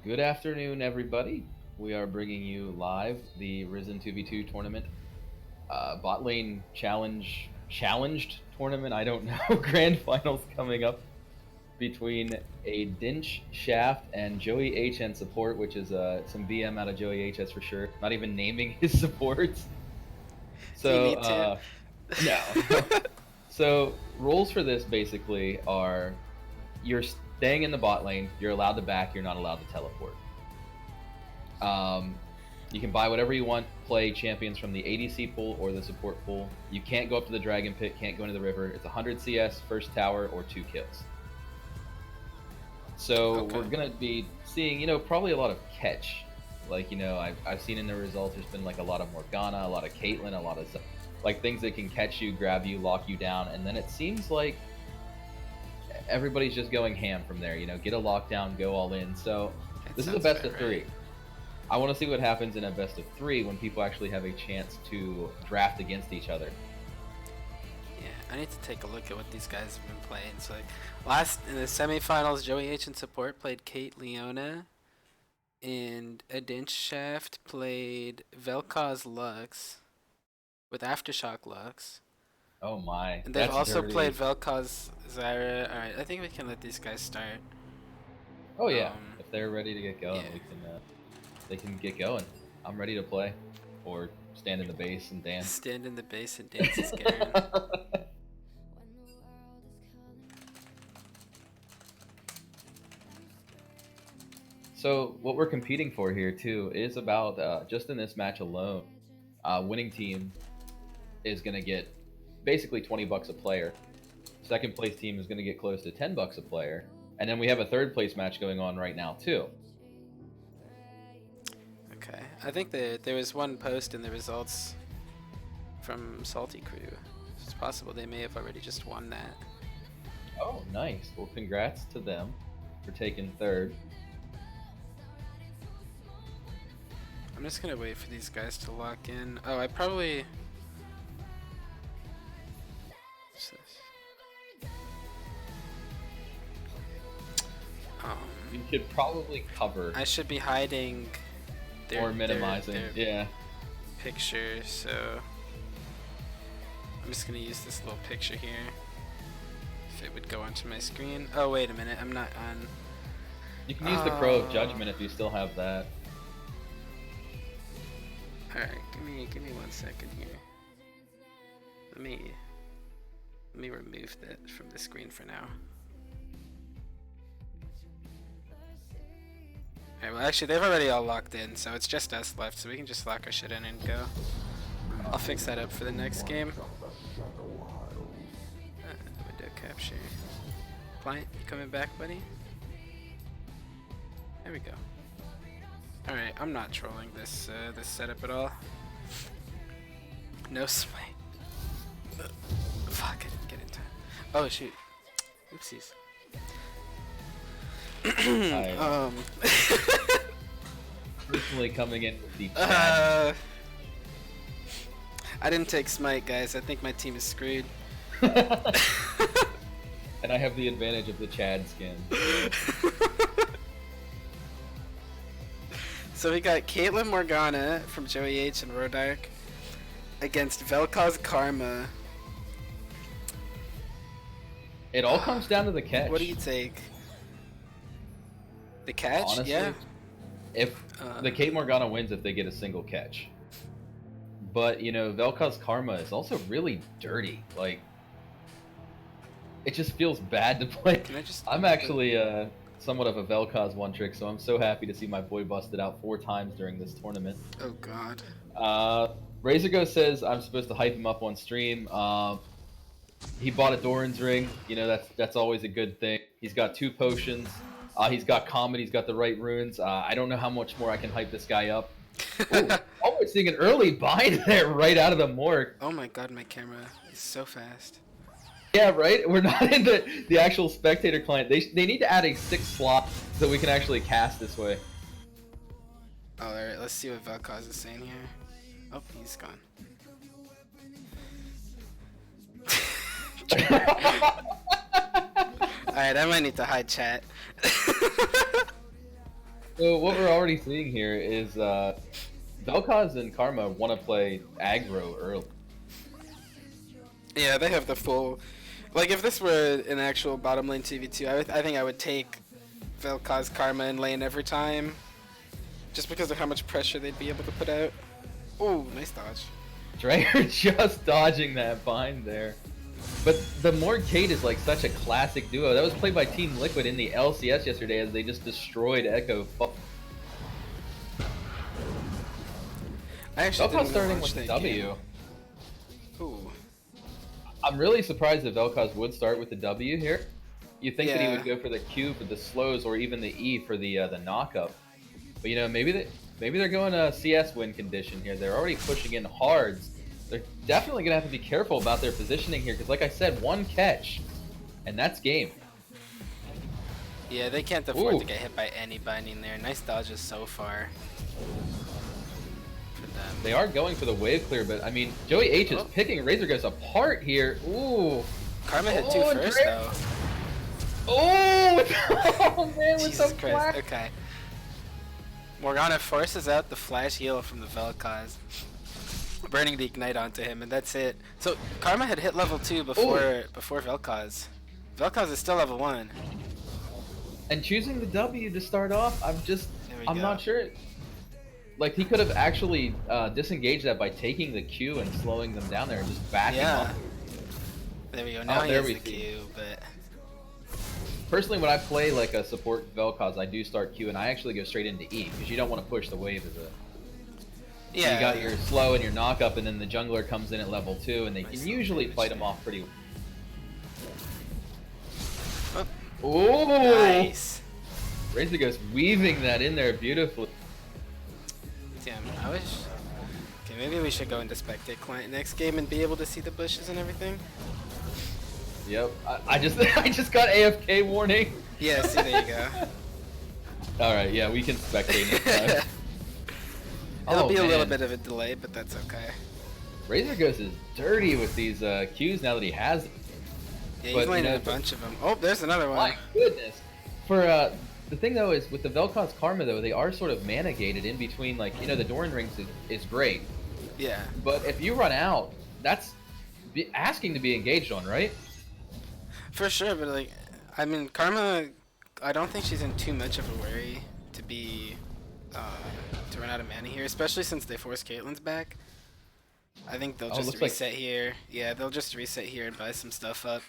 Good afternoon, everybody. We are bringing you live the Risen 2v2 tournament, bot lane challenged tournament. I don't know. Grand finals coming up between a Dinch Shaft and Joey HN support, which is some VM out of Joey HS for sure. Not even naming his supports. Do you So need to? no. So rules for this basically are you're staying in the bot lane. You're allowed to back. You're not allowed to teleport. You can buy whatever you want, play champions from the ADC pool or the support pool. You can't go up to the dragon pit, can't go into the river. It's 100 CS, first tower, or 2 kills. So Okay. we're going to be seeing, probably a lot of catch. Like, I've seen in the results, there's been like a lot of Morgana, a lot of Caitlyn, a lot of like things that can catch you, grab you, lock you down. And then it seems like everybody's just going ham from there, get a lockdown, go all in. So That this is a sounds best about of 3. right. I want to see what happens in a best of 3 when people actually have a chance to draft against each other. Yeah, I need to take a look at what these guys have been playing. So, like, in the semifinals, Joey H in support played Kate Leona, and Adinch Shaft played Vel'Koz Lux with Aftershock Lux. Oh my, And they've that's also dirty. played Vel'Koz Zyra. Alright, I think we can let these guys start. Oh yeah, if they're ready to get going, yeah. they can get going. I'm ready to play, or stand in the base and dance. Stand in the base and dance as Garen. So what we're competing for here too is about just in this match alone, winning team is gonna get basically $20 a player. Second place team is gonna get close to $10 a player, and then we have a third place match going on right now too. Okay, I think that there was one post in the results from Salty Crew. It's possible they may have already just won that. Oh, nice. Well, congrats to them for taking third. I'm just gonna wait for these guys to lock in. Oh, I probably... What's this? You should probably cover I should be hiding or minimizing. their Yeah. picture, so I'm just gonna use this little picture here. If it would go onto my screen. Oh, wait a minute, I'm not on. You can use the Crow of Judgment if you still have that. Alright, give me 1 second here. Let me remove that from the screen for now. Alright, well actually they've already all locked in, so it's just us left, so we can just lock our shit in and go. I'll fix that up for the next game. Window capture. Client, you coming back, buddy? There we go. Alright, I'm not trolling this this setup at all. No smite. Fuck, I didn't get in time. Oh shoot. Oopsies. Personally coming in with the Chad. I didn't take smite, guys. I think my team is screwed. And I have the advantage of the Chad skin. So we got Caitlyn Morgana from Joey H and Rodark against Vel'Koz Karma. It all comes down to the catch. What do you take? The catch? Honestly, yeah. If the Kate Morgana wins if they get a single catch. But, Vel'Koz Karma is also really dirty. Like, it just feels bad to play. I'm actually somewhat of a Vel'Koz one trick, so I'm so happy to see my boy busted out 4 times during this tournament. Oh god. Razorgo says I'm supposed to hype him up on stream. He bought a Doran's ring. That's always a good thing. He's got 2 potions. He's got Comet. He's got the right runes. I don't know how much more I can hype this guy up. Ooh, we're seeing an early bind there right out of the morgue. Oh my god, my camera is so fast. Yeah, right? We're not in the actual spectator client. They need to add a 6th slot so we can actually cast this way. Oh, alright, let's see what Vel'Koz is saying here. Oh, he's gone. Alright, I might need to hide chat. So what we're already seeing here is Vel'Koz and Karma want to play aggro early. Yeah, they have the full. Like, if this were an actual bottom lane 2v2, I think I would take Vel'Koz Karma in lane every time. Just because of how much pressure they'd be able to put out. Ooh, nice dodge. Dreyer just dodging that bind there. But the Morg Kate is like such a classic duo. That was played by Team Liquid in the LCS yesterday as they just destroyed Echo. I actually Vel'Koz didn't starting watch with that W. game. Ooh. I'm really surprised that Vel'Koz would start with the W here. You think that he Yeah. would go for the Q for the slows or even the E for the knockup. But you know, maybe they're going a CS win condition here. They're already pushing in hards. They're definitely gonna have to be careful about their positioning here because, like I said, one catch, and that's game. Yeah, they can't afford Ooh. to get hit by any binding there. Nice dodges so far. For them. They are going for the wave clear, but I mean, Joey H is picking Razor Ghost apart here. Ooh. Karma hit two first though. Oh, oh man, with Jesus some Christ. flash. Okay. Morgana forces out the flash heal from the Vel'Koz, burning the ignite onto him, and that's it. So Karma had hit level 2 before Vel'Koz. Vel'Koz is still level 1. And choosing the W to start off, I'm go. not sure. Like, he could have actually disengaged that by taking the Q and slowing them down there and just backing up. There we go. Now he there has we the see. Q, but Personally, when I play like a support Vel'Koz, I do start Q and I actually go straight into E because you don't want to push the wave as a. yeah. You got your slow and your knockup, and then the jungler comes in at level 2, and they can Nice usually damage fight there. him off pretty. Oh, Oh! nice. Razor Ghost weaving that in there beautifully. Damn, I wish. Okay, maybe we should go into spectate client next game and be able to see the bushes and everything. Yep, I just I just got AFK warning. Yeah, see, there you go. All right, yeah, we can spectate next time. It'll be a little man. bit of a delay, but that's okay. Razor Ghost is dirty with these Qs now that he has them. Yeah, he's But, you landing know, a bunch of them. Oh, there's another one. My goodness. For the thing though is with the Vel'Koz Karma though, they are sort of mana gated in between. Like, you know, the Doran rings is great, Yeah. but if you run out, that's asking to be engaged on, right? For sure, but like, I mean, Karma, I don't think she's in too much of a worry to be, to run out of mana here, especially since they forced Caitlyn's back. I think they'll just looks like- reset here. Yeah, they'll just reset here and buy some stuff up.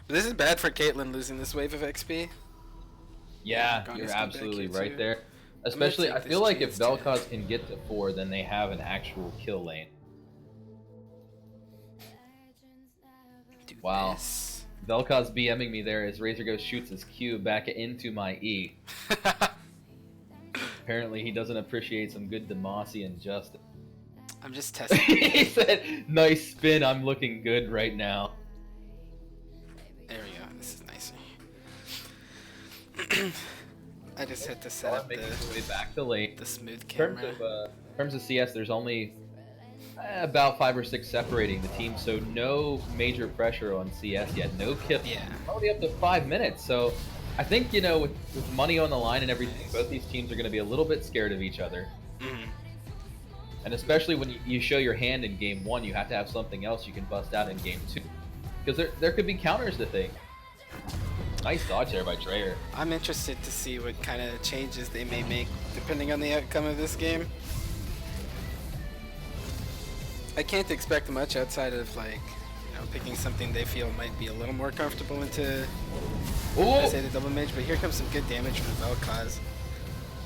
But this is bad for Caitlyn losing this wave of XP. Yeah, Morgana's you're come back absolutely here, right too. there. Especially, take I feel this like if chance to- Vel'Koz can get to 4, then they have an actual kill lane. Do Wow. this. Vel'Koz BMing me there as Razor Ghost shoots his Q back into my E. Apparently, he doesn't appreciate some good Demacian justice. I'm just testing. He said, "Nice spin. I'm looking good right now." There we go. This is nicer. I just had to set up Making his way back to lane. the smooth In camera. terms of CS, there's only about 5 or 6 separating the team, so no major pressure on CS yet. No kill. Yeah. Only up to 5 minutes. So I think, you know, with money on the line and everything, both these teams are going to be a little bit scared of each other. Mhm. And especially when you show your hand in game 1, you have to have something else you can bust out in game 2. Because there could be counters to things. Nice dodge there by Dreyer. I'm interested to see what kind of changes they may make depending on the outcome of this game. I can't expect much outside of, like, you know, picking something they feel might be a little more comfortable into, I say, the double mage, but here comes some good damage from Vel'Koz.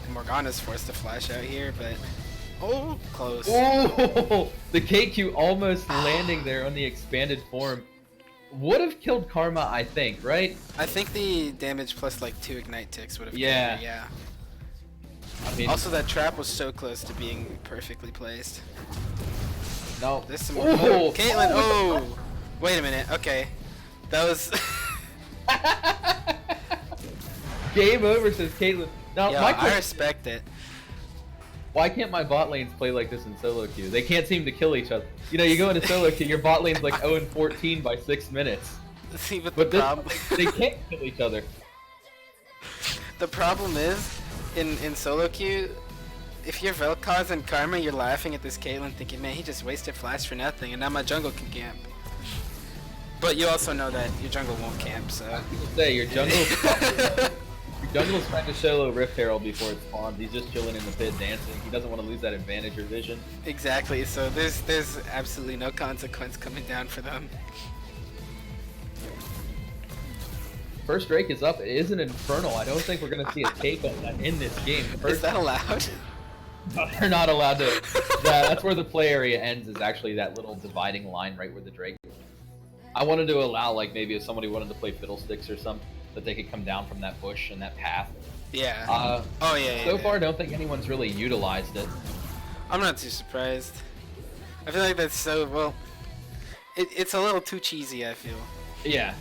And Morgana's forced to flash out here, but oh, close. Oh, the KQ almost landing there on the expanded form. Would have killed Karma, I think, right? I think the damage plus like 2 ignite ticks would have Yeah. killed her, yeah. I mean, Also, that trap was so close to being perfectly placed. no. There's some more. Oh, Caitlyn, oh, oh! Wait a minute, okay. That was. Game over, says Caitlyn. Now, Yo, my I question, respect it. why can't my bot lanes play like this in solo queue? They can't seem to kill each other. You know, you go into solo queue, your bot lane's like 0-14 by 6 minutes. See, but But the this, problem. they can't kill each other. The problem is, in solo queue, if you're Vel'Koz and Karma, you're laughing at this Caitlyn thinking, man, he just wasted flash for nothing, and now my jungle can camp. But you also know that your jungle won't camp, so... I was gonna say, your jungle's trying to solo Rift Herald before it spawns. He's just chilling in the pit dancing. He doesn't want to lose that advantage or vision. Exactly, so there's absolutely no consequence coming down for them. First Drake is up. It is an Infernal. I don't think we're going to see a take on that in this game. Is that allowed? They're not allowed to. That's where the play area ends, is actually that little dividing line right where the Drake is. I wanted to allow, like, maybe if somebody wanted to play Fiddlesticks or something, that they could come down from that bush and that path. Yeah. Yeah. So far, I don't think anyone's really utilized it. I'm not too surprised. I feel like that's so, well, it's a little too cheesy, I feel. Yeah.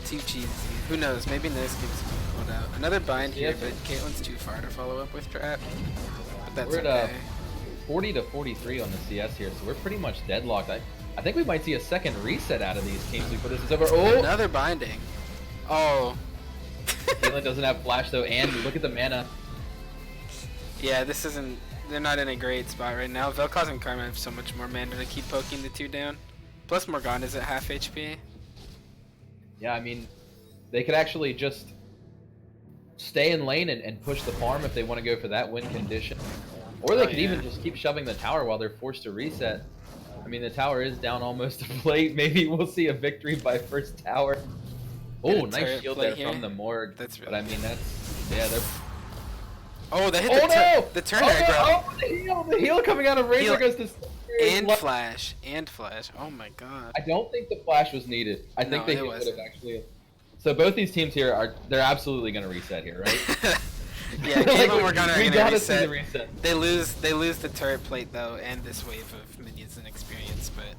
Too cheesy. Who knows? Maybe next game's pulled out. Another bind here, but Caitlyn's too far to follow up with trap. But that's we're okay. at 40 to 43 on the CS here, so we're pretty much deadlocked. I think we might see a second reset out of these teams before this is over. Oh! Another binding. Oh. Caitlyn doesn't have flash though, and look at the mana. Yeah, this isn't. They're not in a great spot right now. Vel'Koz and Karma have so much more mana to keep poking the two down. Plus Morgana's at half HP. Yeah, I mean, they could actually just stay in lane and push the farm if they want to go for that win condition. Or they could even just keep shoving the tower while they're forced to reset. I mean, the tower is down almost to plate. Maybe we'll see a victory by first tower. Oh, nice shield there from the Morg. That's really but I mean, that's... Yeah, they're... Oh, they hit the turn oh, aggro. Oh, the heal coming out of Razor goes to... And flash. Oh my god. I don't think the flash was needed. I think they would have actually... So both these teams here they're absolutely going to reset here, right? Yeah, Game and Morgana are gonna reset. They lose the turret plate though, and this wave of minions and experience, but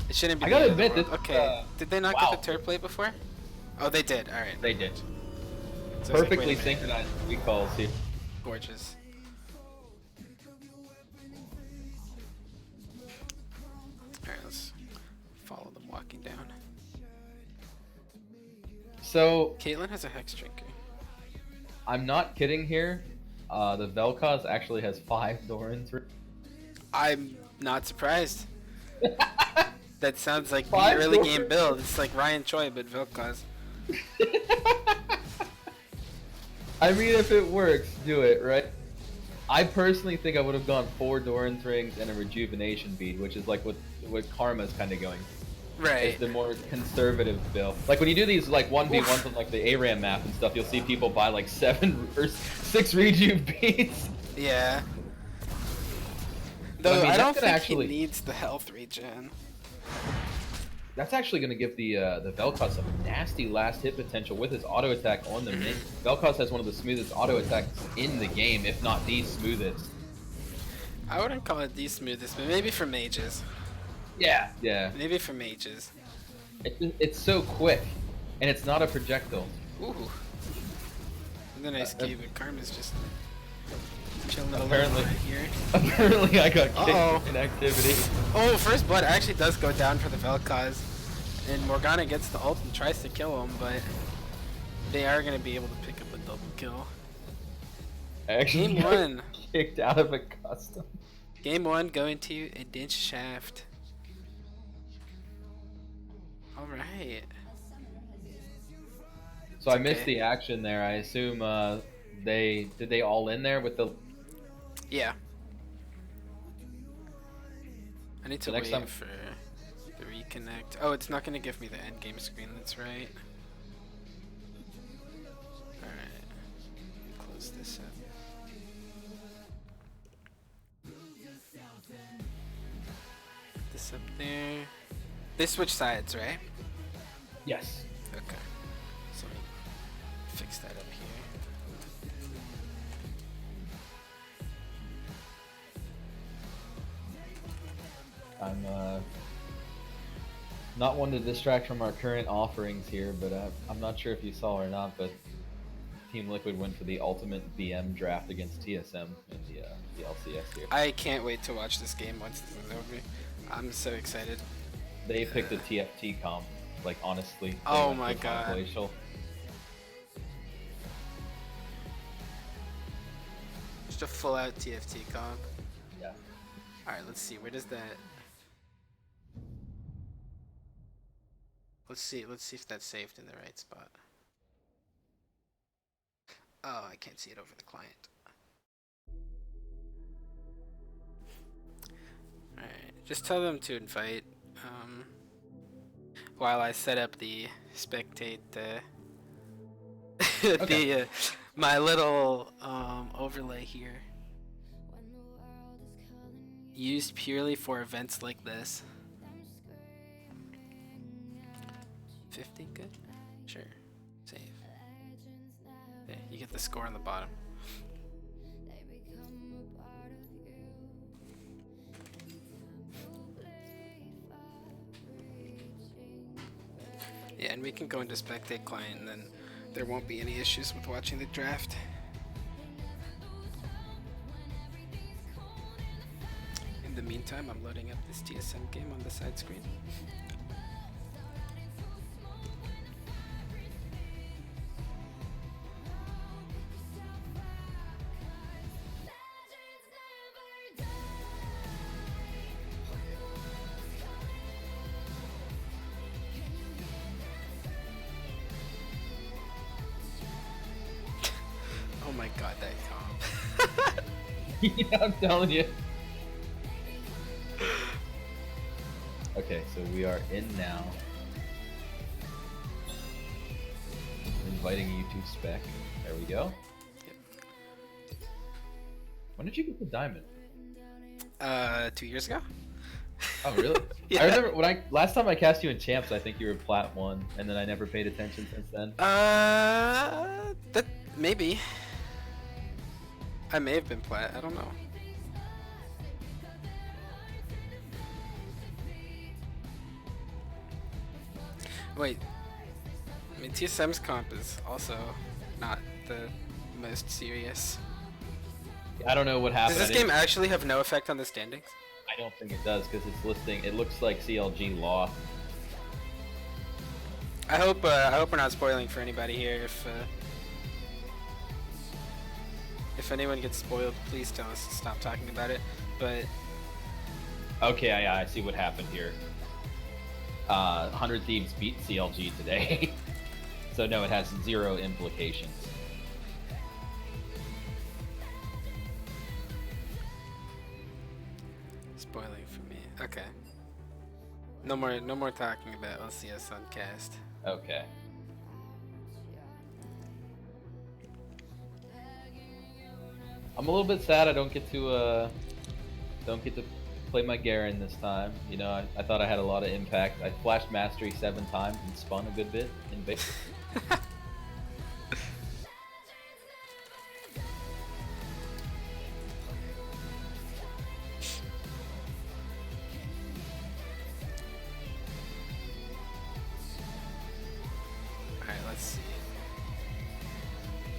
it shouldn't be. I gotta admit, this okay. Did they not get the turret plate before? Oh, they did. All right. They did. So Perfectly synchronized recalls here. Gorgeous. All right, let's follow them walking down. So Caitlyn has a Hex Drinker. I'm not kidding here. The Vel'Koz actually has 5 Doran's. I'm not surprised. That sounds like the early game build. It's like Ryan Choi, but Vel'Koz. I mean, if it works, do it, right? I personally think I would have gone 4 Doran's rings and a rejuvenation bead, which is like what Karma's kind of going. Right. It's the more conservative build. Like when you do these like 1v1s on like the ARAM map and stuff, you'll see people buy like 7 or 6 rejuve beads. Yeah. Though I, mean, I don't think actually, he needs the health regen. That's actually going to give the Vel'Koz some nasty last hit potential with his auto attack on the mid. Vel'Koz has one of the smoothest auto attacks in the game, if not the smoothest. I wouldn't call it the smoothest, but maybe for mages. Yeah, yeah. Maybe for mages. It's so quick, and it's not a projectile. Ooh. And then nice cube, but Karma's just chilling apparently here. Apparently I got kicked in activity. Oh, first blood actually does go down for the Vel'Koz. And Morgana gets the ult and tries to kill him, but they are going to be able to pick up a double kill. I actually Game 1. Kicked out of a custom. Game 1 going to a Dinch Shaft. Alright. So I missed the action there. I assume did they all in there with the... Yeah. I need to wait for the reconnect. Oh, it's not going to give me the end game screen, that's right. Alright. Close this up. Put this up there. They switch sides, right? Yes. Okay. So let me fix that up here. I'm not one to distract from our current offerings here, but I'm not sure if you saw or not, but Team Liquid went for the ultimate BM draft against TSM in the LCS here. I can't wait to watch this game once this is over. I'm so excited. They picked a TFT comp, like honestly. Oh my god. Glacial. just a full out TFT comp. Yeah. Alright, let's see. Where does that... Let's see if that's saved in the right spot. Oh, I can't see it over the client. Alright, just tell them to invite. While I set up the spectate Okay. my little overlay here. Used purely for events like this. 50, good? Sure. Save. Okay, you get the score on the bottom. Yeah, and we can go into spectate client and then there won't be any issues with watching the draft. In the meantime, I'm loading up this TSM game on the side screen. Oh my god, that comp. Yeah, I'm telling you. Okay, so we are in now. Inviting you to spec. There we go. Yep. When did you get the diamond? 2 years ago? Oh, really? Yeah. I remember last time I cast you in champs, I think you were plat 1, and then I never paid attention since then. That maybe. I may have been plat, I don't know. Wait. I mean, TSM's comp is also not the most serious. I don't know what happened. Does this game actually have no effect on the standings? I don't think it does because it's listing. It looks like CLG lost. I hope we're not spoiling for anybody here. If anyone gets spoiled, please tell us to stop talking about it. But Okay, I see what happened here. 100 Thieves beat CLG today, so no, it has 0 implications. spoiling for me. Okay. No more talking about LCS on cast. Okay. I'm a little bit sad I don't get to play my Garen this time. You know, I thought I had a lot of impact. I flashed Mastery 7 times and spun a good bit in basic. Alright, let's see.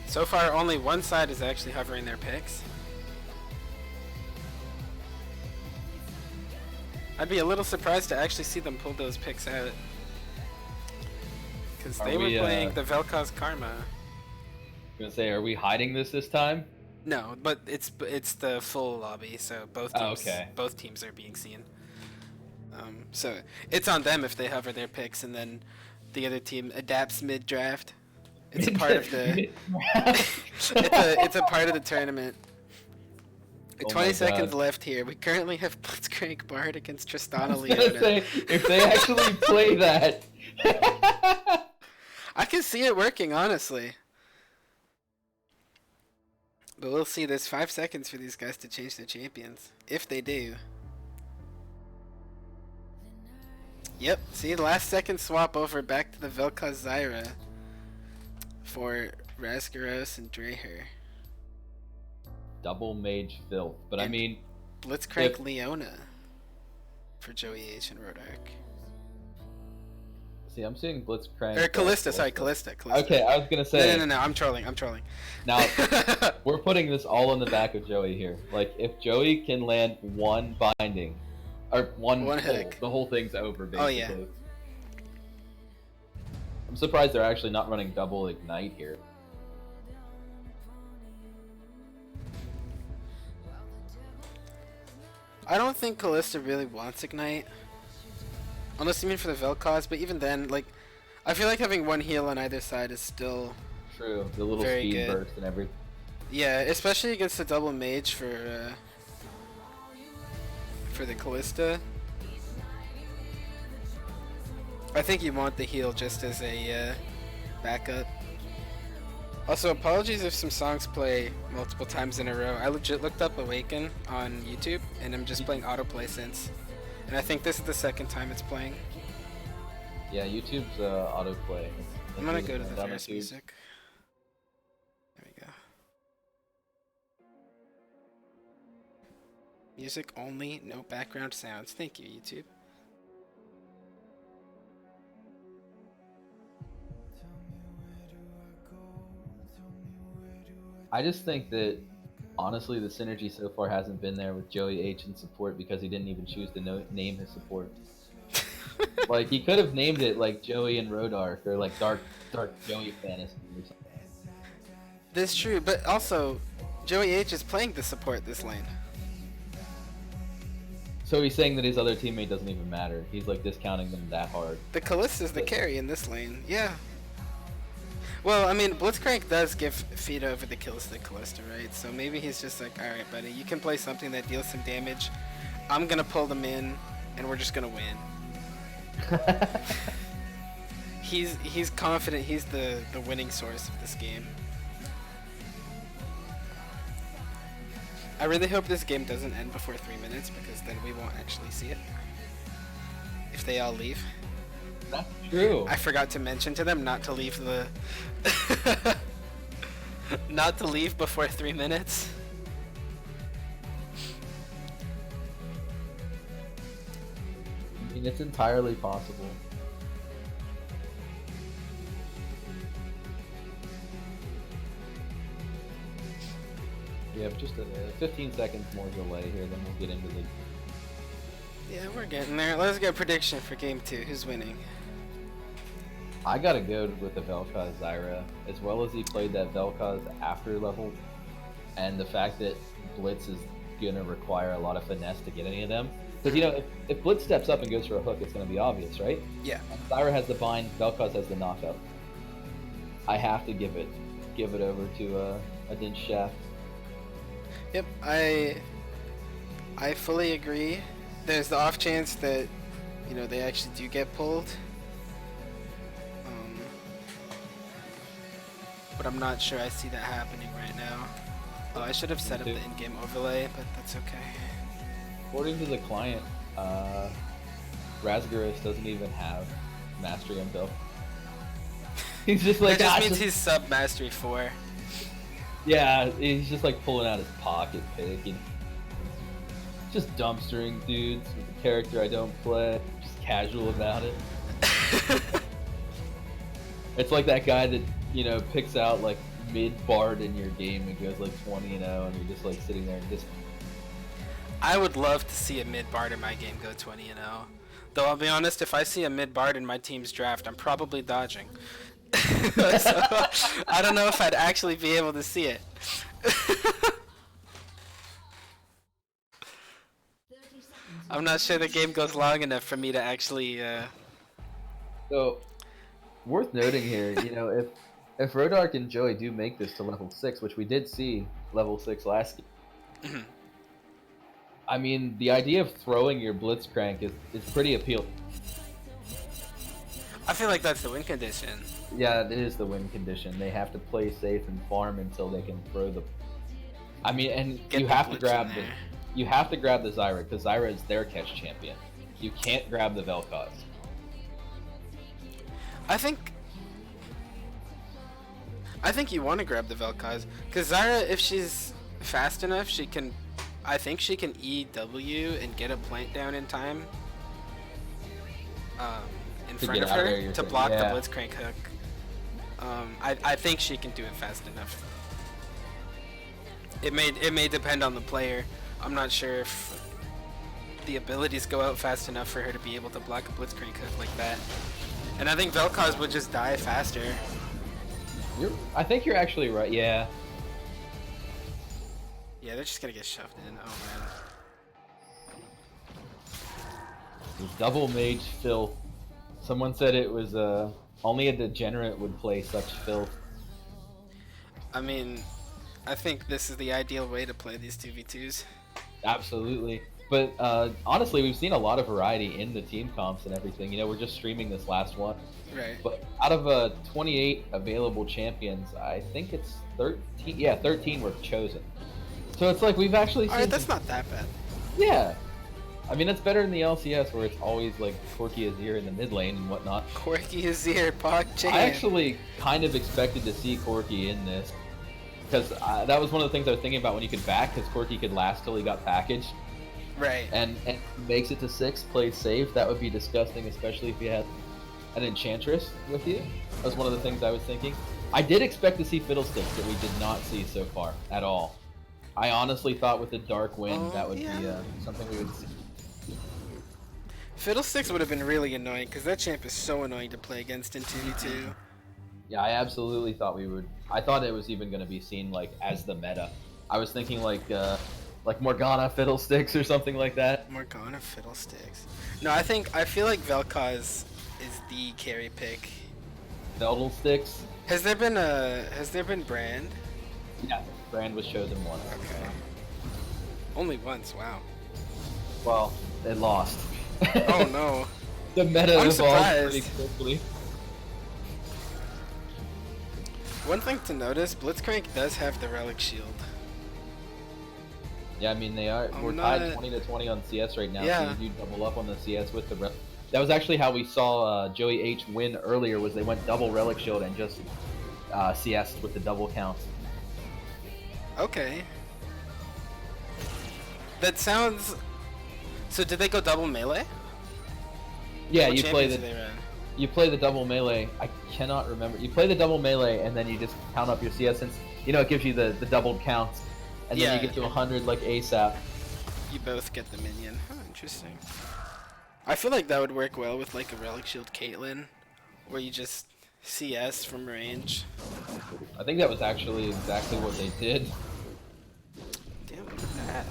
So far, only one side is actually hovering their picks. I'd be a little surprised to actually see them pull those picks out. Because they were playing the Vel'Koz Karma. I'm gonna say, are we hiding this time? No, but it's the full lobby, so both teams are being seen. So it's on them if they hover their picks and then the other team adapts mid-draft. It's a part of the it's a part of the tournament. Oh 20 seconds God. left here. We currently have Blitzcrank Bard against Tristana I was gonna say, Leona. if they actually play that. I can see it working, honestly. But we'll see. There's 5 seconds for these guys to change their champions. If they do. Yep, see, last second swap over back to the Vel'Koz Zyra for Rascaros and Dreher. Double mage filth, but I And mean, Blitzcrank Leona for Joey H and Rodark. see, I'm seeing Blitzcrank. Or Callista, sorry, Callista. Okay, I was gonna say. No, I'm trolling. Now, we're putting this all in the back of Joey here. Like, if Joey can land one binding, or one pull, hook, the whole thing's over, basically. Oh, yeah. I'm surprised they're actually not running double ignite here. I don't think Callista really wants Ignite. Unless you mean for the Vel'Koz, but even then, like, I feel like having one heal on either side is still True, the little very speed good. burst and everything. Yeah, especially against the double mage for the Callista. I think you want the heal just as a backup. Also, apologies if some songs play multiple times in a row. I legit looked up Awaken on YouTube, and I'm just playing autoplay since. And I think this is the second time it's playing. Yeah, YouTube's autoplay. I'm gonna go to the Ferris music. There we go. Music only, no background sounds. Thank you, YouTube. I just think that honestly, the synergy so far hasn't been there with Joey H in support because he didn't even choose to name his support. Like he could have named it like Joey and Rodark or like Dark Joey Fantasy or something. That's true, but also Joey H is playing the support this lane. So he's saying that his other teammate doesn't even matter. He's like discounting them that hard. The Callista's the carry in this lane, yeah. Well, I mean, Blitzcrank does give feed over the kills to Callista, right? So maybe he's just like, alright buddy, you can play something that deals some damage. I'm gonna pull them in, and we're just gonna win. He's confident he's the winning source of this game. I really hope this game doesn't end before 3 minutes, because then we won't actually see it. If they all leave. That's true. I forgot to mention to them not to leave the not to leave before 3 minutes. I mean, it's entirely possible. We have just a 15 seconds more delay here, then we'll get into the... Yeah, we're getting there. Let's get a prediction for game 2. Who's winning? I gotta go with the Vel'Koz Zyra. As well as he played that Vel'Koz after level, and the fact that Blitz is gonna require a lot of finesse to get any of them. Because, you know, if Blitz steps up and goes for a hook, it's gonna be obvious, right? Yeah. Zyra has the bind, Vel'Koz has the knockout. I have to give it over to Adin Shaft. Yep, I fully agree. There's the off chance that, you know, they actually do get pulled. But I'm not sure I see that happening right now. Oh, I should have set up the in-game overlay, but that's okay. According to the client, Razgarus doesn't even have Mastery on Bill. He's just like... That just means he's sub-Mastery 4. Yeah, he's just like pulling out his pocket pick and just dumpstering dudes with a character I don't play, just casual about it. It's like that guy that, you know, picks out like mid-bard in your game and goes like 20-0 and you're just like sitting there and just... I would love to see a mid-bard in my game go 20-0. Though I'll be honest, if I see a mid-bard in my team's draft, I'm probably dodging. So, I don't know if I'd actually be able to see it. I'm not sure the game goes long enough for me to actually... So, worth noting here, you know, if Rodark and Joey do make this to level 6, which we did see level 6 last game, I mean, the idea of throwing your Blitzcrank is pretty appealing. I feel like that's the win condition. Yeah, it is the win condition. They have to play safe and farm until they can throw the... I mean, and you have to grab the Zyra, because Zyra is their catch champion. You can't grab the Vel'Koz. I think you want to grab the Vel'Koz, because Zyra, if she's fast enough, she can... I think she can EW and get a plant down in time. In front of her to block the Blitzcrank hook. I think she can do it fast enough. It may depend on the player. I'm not sure if the abilities go out fast enough for her to be able to block a Blitzcrank hook like that. And I think Vel'Koz would just die faster. I think you're actually right. Yeah. Yeah, they're just gonna get shoved in. Oh man. This double mage filth. Someone said it was only a degenerate would play such filth. I mean, I think this is the ideal way to play these 2v2s. Absolutely. But honestly, we've seen a lot of variety in the team comps and everything. You know, we're just streaming this last one. Right. But out of 28 available champions, I think it's 13. Yeah, 13 were chosen. So it's like we've actually seen. Alright, that's not that bad. Yeah. I mean, that's better than the LCS where it's always like Corki Azir in the mid lane and whatnot. Corki Azir, PogChamp. I actually kind of expected to see Corki in this. Because that was one of the things I was thinking about when you could back, because Corki could last till he got packaged. Right. And makes it to 6, plays safe. That would be disgusting, especially if you had an Enchantress with you. That was one of the things I was thinking. I did expect to see Fiddlesticks that we did not see so far at all. I honestly thought with the Dark Wind that would be something we would see. Fiddlesticks would have been really annoying, because that champ is so annoying to play against in 2v2. Yeah, I absolutely thought we would. I thought it was even going to be seen like as the meta. I was thinking like Morgana Fiddlesticks or something like that. Morgana Fiddlesticks. No, I feel like Vel'Koz is the carry pick. Fiddlesticks. Has there been Brand? Yeah, Brand was chosen once. Okay. Only once. Wow. Well, it lost. Oh no. The meta I'm evolved surprised. pretty quickly. One thing to notice, Blitzcrank does have the Relic Shield. Yeah, I mean we're tied 20-20 on CS right now, Yeah. so you do double up on the CS with the Relic. That was actually how we saw Joey H win earlier, was they went double Relic Shield and just CS'd with the double counts. Okay. That sounds... So did they go double melee? Yeah, What you play champions the did they run? you play the double melee. I cannot remember. You play the double melee and then you just count up your CS, since you know it gives you the doubled counts, and then Yeah. you get to 100 like ASAP. You both get the minion. Huh, interesting. I feel like that would work well with like a Relic Shield Caitlyn, where you just CS from range. I think that was actually exactly what they did. Damn, look at that.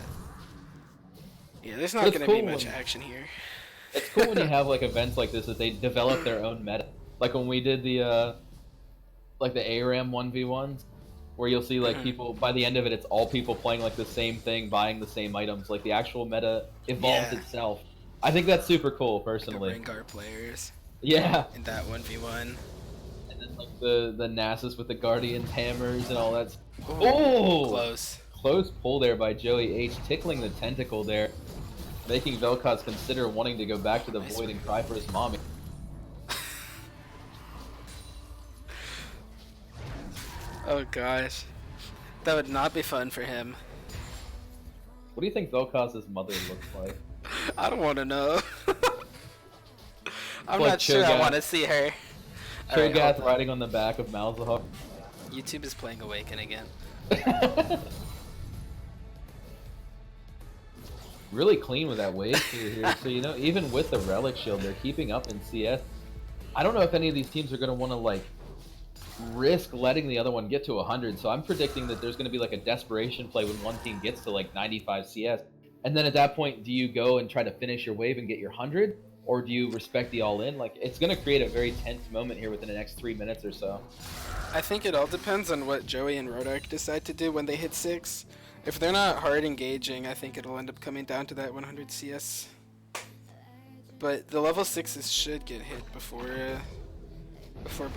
Yeah, there's not It's gonna cool be much when- action here. It's cool when you have like events like this that they develop their own meta. Like when we did the like the ARAM 1v1s, where you'll see like people by the end of it, it's all people playing like the same thing, buying the same items. Like the actual meta evolves Yeah. itself. I think that's super cool, The personally. Rengar players Yeah. in that 1v1. And then like the Nasus with the Guardians hammers and all that. Ooh, Oh, close. Close pull there by Joey H, tickling the tentacle there, making Vel'Koz consider wanting to go back to the Nice void and cry for his mommy. Oh gosh, that would not be fun for him. What do you think Vel'Koz's mother looks like? I don't want to know. I'm Like not sure I Cho'Gath. want to see her. Alright, Cho'Gath hold on. riding on the back of Malzahar. YouTube is playing Awaken again. Really clean with that wave clear here. So, you know, even with the Relic Shield, they're keeping up in CS. I don't know if any of these teams are going to want to, like, risk letting the other one get to 100. So I'm predicting that there's going to be, like, a desperation play when one team gets to, like, 95 CS. And then at that point, do you go and try to finish your wave and get your 100? Or do you respect the all-in? Like, it's going to create a very tense moment here within the next 3 minutes or so. I think it all depends on what Joey and Rodark decide to do when they hit 6. If they're not hard engaging, I think it'll end up coming down to that 100 CS. But the level 6s should get hit before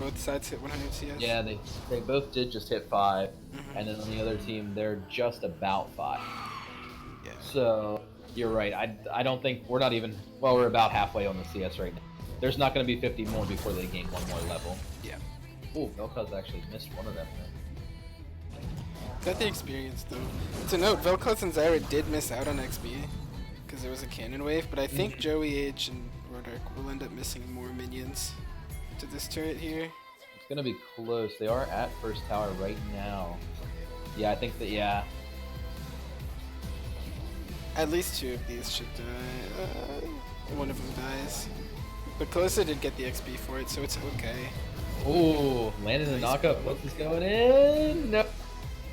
both sides hit 100 CS. Yeah, they both did just hit 5. And then on the other team, they're just about 5. Yeah. So, you're right. I don't think, we're not even, well, we're about halfway on the CS right now. There's not going to be 50 more before they gain one more level. Yeah. Ooh, Vel'Koz actually missed one of them. Got the experience though. To note, Vel'Koz and Zyra did miss out on XP because there was a cannon wave, but I think Joey H and Rodark will end up missing more minions to this turret here. It's going to be close. They are at first tower right now. Yeah, I think that, yeah. At least 2 of these should die. One of them dies. But Kalista did get the XP for it, so it's okay. Ooh, landing the knockup. What's this going in? Nope.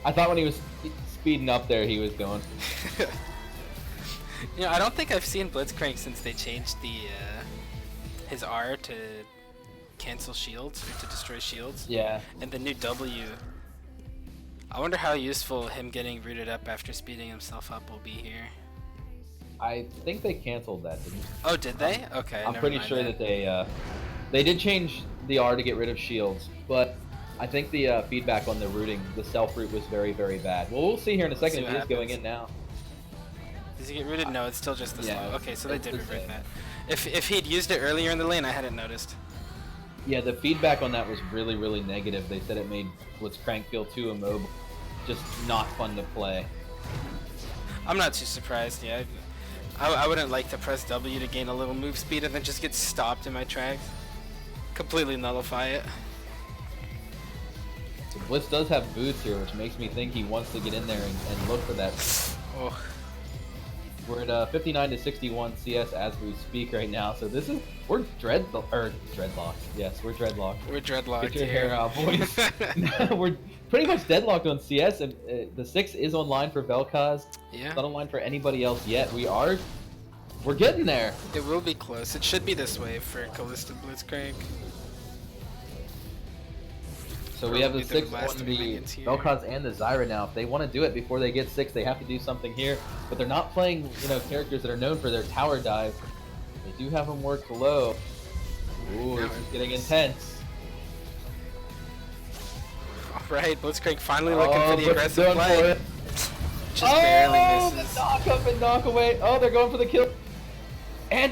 I thought when he was speeding up there, he was going. You know, I don't think I've seen Blitzcrank since they changed the his R to cancel shields or to destroy shields. Yeah. And the new W. I wonder how useful him getting rooted up after speeding himself up will be here. I think they canceled that, didn't they? Oh, did they? Okay. I'm never pretty mind sure then. that they did change the R to get rid of shields, but I think the feedback on the rooting, the self root was very, very bad. Well, we'll see here in a second See if what he is going happens. in now. Does he get rooted? No, it's still just the Yeah, slow. Okay, so they it's did the revert same. that. If he'd used it earlier in the lane, I hadn't noticed. Yeah, the feedback on that was really, really negative. They said it made Blitzcrank feel too immobile, just not fun to play. I'm not too surprised. Yeah, I wouldn't like to press W to gain a little move speed and then just get stopped in my tracks. Completely nullify it. So Blitz does have boots here, which makes me think he wants to get in there and look for that. Oh. We're at 59 to 61 CS as we speak right now. So this is we're dreadlocked. Yes, we're dreadlocked. We're dreadlocked Get your here. hair out, boys. We're pretty much deadlocked on CS, and the 6 is online for Vel'Koz. Yeah. It's not online for anybody else yet. We're getting there. It will be close. It should be this way for Callista Blitzcrank. So we have the Probably 6 last on three the minions here. Vel'Koz and the Zyra now. If they want to do it before they get 6, they have to do something here. But they're not playing, characters that are known for their tower dive. They do have them work low. Ooh, this is getting intense. Alright, Blitzcrank finally looking for the Blitz is aggressive going play. for it. Just barely The misses. knock up and knock away. Oh, they're going for the kill. And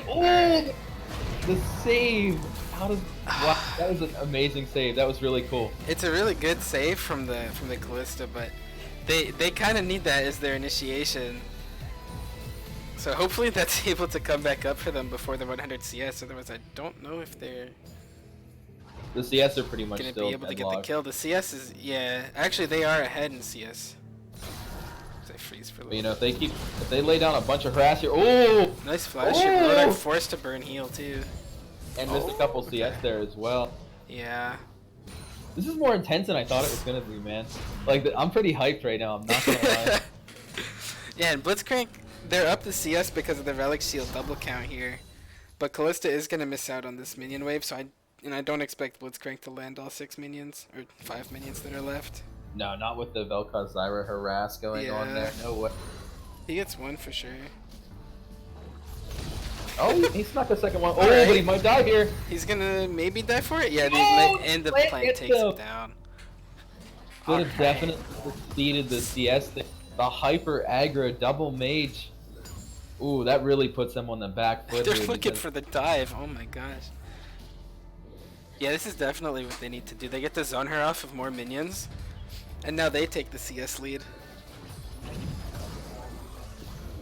the save out of wow, that was an amazing save. That was really cool. It's a really good save from the Callista, but they kind of need that as their initiation. So hopefully that's able to come back up for them before the 100 CS. Otherwise, I don't know if they're The CS are pretty much gonna still be able to get the deadlocked. kill. The CS is actually they are ahead in CS. They freeze for a But, little. if they lay down a bunch of harass here. Oh! Nice flash. Oh! Lodar forced to burn heal too. And missed a couple CS there as well. Yeah. This is more intense than I thought it was gonna be, man. Like, I'm pretty hyped right now. I'm not gonna lie. Yeah, and Blitzcrank, they're up to CS because of the Relic Shield double count here. But Callista is going to miss out on this minion wave, so I don't expect Blitzcrank to land all 6 minions, or 5 minions that are left. No, not with the Vel'Koz Zyra harass going on there. No way. He gets one for sure. Oh, he snuck a second one. Oh, Alright. but he might die here. He's going to maybe die for it? Yeah, and the plant plant gets takes him. him down. Could have Alright. definitely succeeded the CS thing. The hyper aggro double mage. Ooh, that really puts them on the back foot. They're here looking because- for the dive. Oh my gosh. Yeah, this is definitely what they need to do. They get to zone her off of more minions, and now they take the CS lead.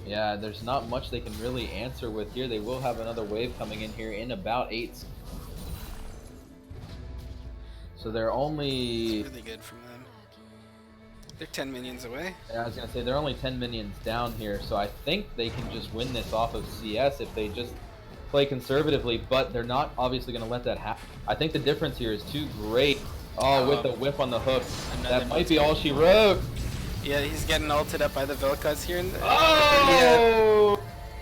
Yeah, there's not much they can really answer with here. They will have another wave coming in here in about 8. So they're only... Really good from them. They're 10 minions away. I was gonna say they're only 10 minions down here, so I think they can just win this off of CS if they just play conservatively, but they're not obviously gonna let that happen. I think the difference here is too great. Oh, with the whip on the hook. Another That might be all she wrote. Yeah, he's getting ulted up by the Vel'Koz here. Oh!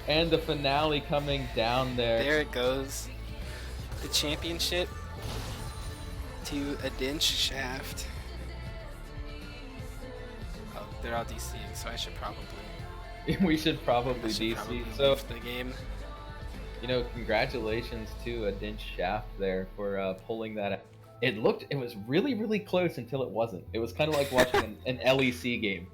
And the finale coming down there. There it goes. The championship to a Dinch Shaft. Oh, they're all DCing, so I should probably We should probably DC. So, leave the game. congratulations to Adinch Shaft there for pulling that out. It was really, really close until it wasn't. It was kind of like watching an LEC game.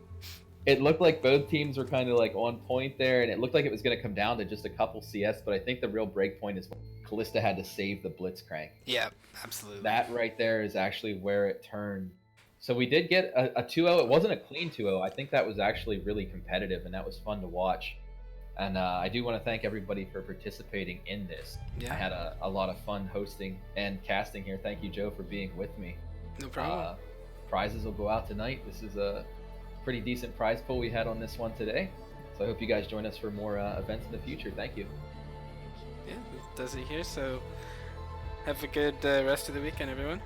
It looked like both teams were kind of like on point there, and it looked like it was going to come down to just a couple CS, but I think the real break point is when Callista had to save the Blitzcrank. Yeah, absolutely. That right there is actually where it turned. So we did get a 2-0. It wasn't a clean 2-0. I think that was actually really competitive, and that was fun to watch. And I do want to thank everybody for participating in this. Yeah. I had a lot of fun hosting and casting here. Thank you, Joe, for being with me. No problem. Prizes will go out tonight. This is a pretty decent prize pool we had on this one today. So I hope you guys join us for more events in the future. Thank you. Yeah, it does it here. So have a good rest of the weekend, everyone.